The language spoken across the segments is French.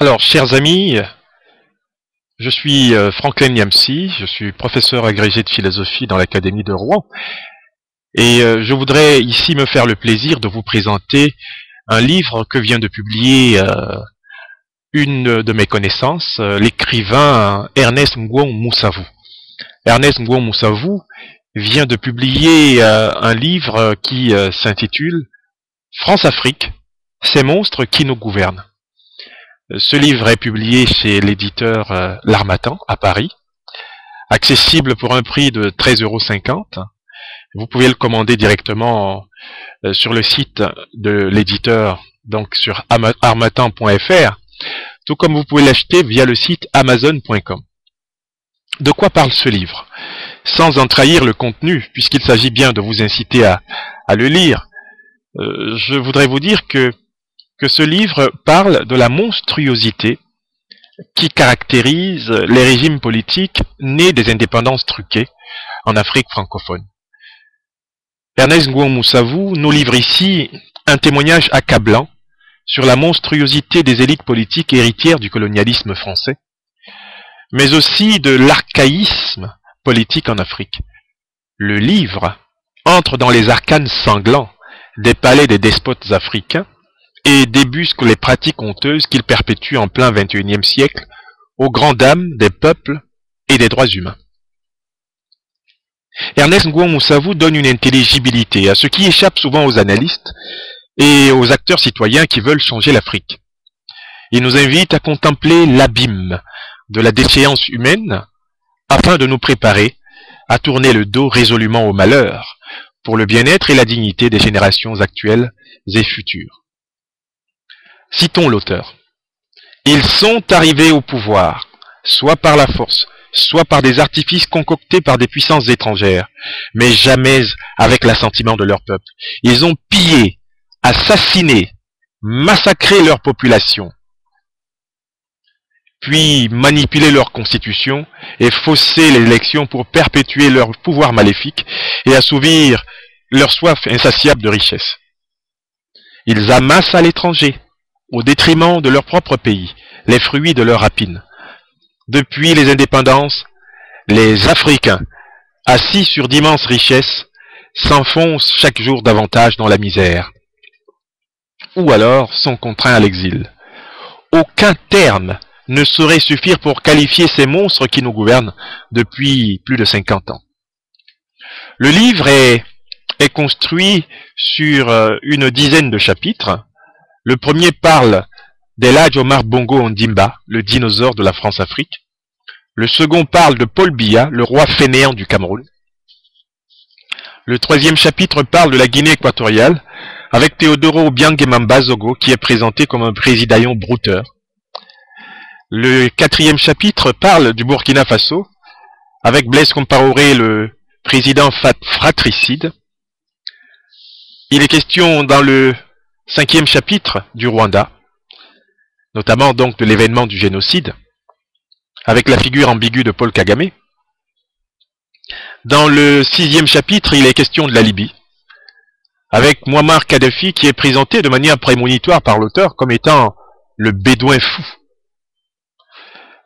Alors, chers amis, je suis Franklin Yamsi, je suis professeur agrégé de philosophie dans l'Académie de Rouen, et je voudrais ici me faire le plaisir de vous présenter un livre que vient de publier une de mes connaissances, l'écrivain Ernest Ngwong Moussavu. Ernest Ngwong Moussavu vient de publier un livre qui s'intitule France-Afrique, ces monstres qui nous gouvernent. Ce livre est publié chez l'éditeur L'Harmattan à Paris, accessible pour un prix de 13,50 €. Vous pouvez le commander directement sur le site de l'éditeur, donc sur harmattan.fr, tout comme vous pouvez l'acheter via le site amazon.com. De quoi parle ce livre? Sans en trahir le contenu, puisqu'il s'agit bien de vous inciter à le lire, je voudrais vous dire que ce livre parle de la monstruosité qui caractérise les régimes politiques nés des indépendances truquées en Afrique francophone. Ernest Ngwong Moussavu nous livre ici un témoignage accablant sur la monstruosité des élites politiques héritières du colonialisme français, mais aussi de l'archaïsme politique en Afrique. Le livre entre dans les arcanes sanglants des palais des despotes africains et débusque les pratiques honteuses qu'il perpétue en plein XXIe siècle aux grandes dames des peuples et des droits humains. Ernest Ngwong Moussavu donne une intelligibilité à ce qui échappe souvent aux analystes et aux acteurs citoyens qui veulent changer l'Afrique. Il nous invite à contempler l'abîme de la déchéance humaine afin de nous préparer à tourner le dos résolument au malheur pour le bien-être et la dignité des générations actuelles et futures. Citons l'auteur. Ils sont arrivés au pouvoir, soit par la force, soit par des artifices concoctés par des puissances étrangères, mais jamais avec l'assentiment de leur peuple. Ils ont pillé, assassiné, massacré leur population, puis manipulé leur constitution et faussé les élections pour perpétuer leur pouvoir maléfique et assouvir leur soif insatiable de richesse. Ils amassent à l'étranger, au détriment de leur propre pays, les fruits de leur rapine. Depuis les indépendances, les Africains, assis sur d'immenses richesses, s'enfoncent chaque jour davantage dans la misère, ou alors sont contraints à l'exil. Aucun terme ne saurait suffire pour qualifier ces monstres qui nous gouvernent depuis plus de 50 ans. Le livre est construit sur une dizaine de chapitres. Le premier parle d'El Hadj Omar Bongo Ondimba, le dinosaure de la France-Afrique. Le second parle de Paul Biya, le roi fainéant du Cameroun. Le troisième chapitre parle de la Guinée équatoriale, avec Théodoro Obiang Zogo, qui est présenté comme un présidaillon brouteur. Le quatrième chapitre parle du Burkina Faso, avec Blaise Compaoré, le président fratricide. Il est question dans le cinquième chapitre du Rwanda, notamment donc de l'événement du génocide, avec la figure ambiguë de Paul Kagame. Dans le sixième chapitre, il est question de la Libye, avec Muammar Kadhafi qui est présenté de manière prémonitoire par l'auteur comme étant le bédouin fou.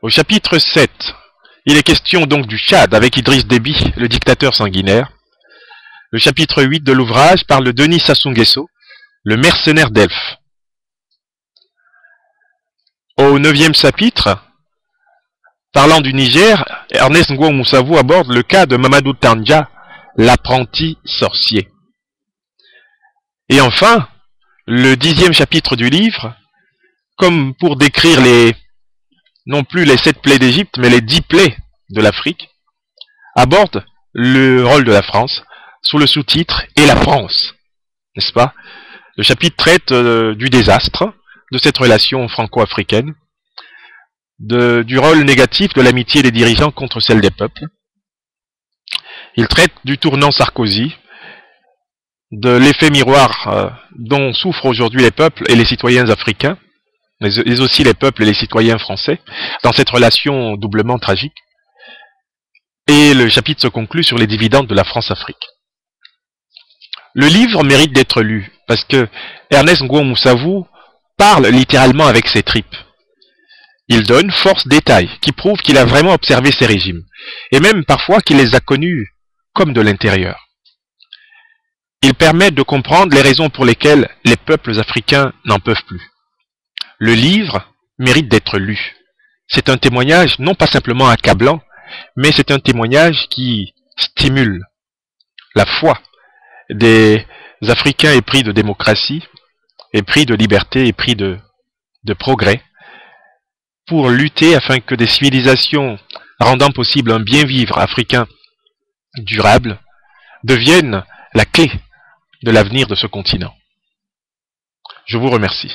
Au chapitre 7, il est question donc du Tchad avec Idriss Déby, le dictateur sanguinaire. Le chapitre 8 de l'ouvrage parle de Denis Sassou Nguesso, le mercenaire d'Elf. Au 9e chapitre, parlant du Niger, Ernest Ngwong Moussavu aborde le cas de Mamadou Tandja, l'apprenti sorcier. Et enfin, le 10e chapitre du livre, comme pour décrire non plus les 7 plaies d'Égypte, mais les 10 plaies de l'Afrique, aborde le rôle de la France sous le sous-titre « Et la France », n'est-ce pas? Le chapitre traite du désastre de cette relation franco-africaine, du rôle négatif de l'amitié des dirigeants contre celle des peuples. Il traite du tournant Sarkozy, de l'effet miroir dont souffrent aujourd'hui les peuples et les citoyens africains, mais aussi les peuples et les citoyens français, dans cette relation doublement tragique. Et le chapitre se conclut sur les dividendes de la France-Afrique. Le livre mérite d'être lu, parce que Ernest Ngwong Moussavu parle littéralement avec ses tripes. Il donne force détails qui prouvent qu'il a vraiment observé ces régimes, et même parfois qu'il les a connus comme de l'intérieur. Il permet de comprendre les raisons pour lesquelles les peuples africains n'en peuvent plus. Le livre mérite d'être lu. C'est un témoignage non pas simplement accablant, mais c'est un témoignage qui stimule la foi des Africains épris de démocratie, épris de liberté, épris de progrès, pour lutter afin que des civilisations rendant possible un bien vivre africain durable deviennent la clé de l'avenir de ce continent. Je vous remercie.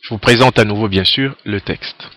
Je vous présente à nouveau, bien sûr, le texte.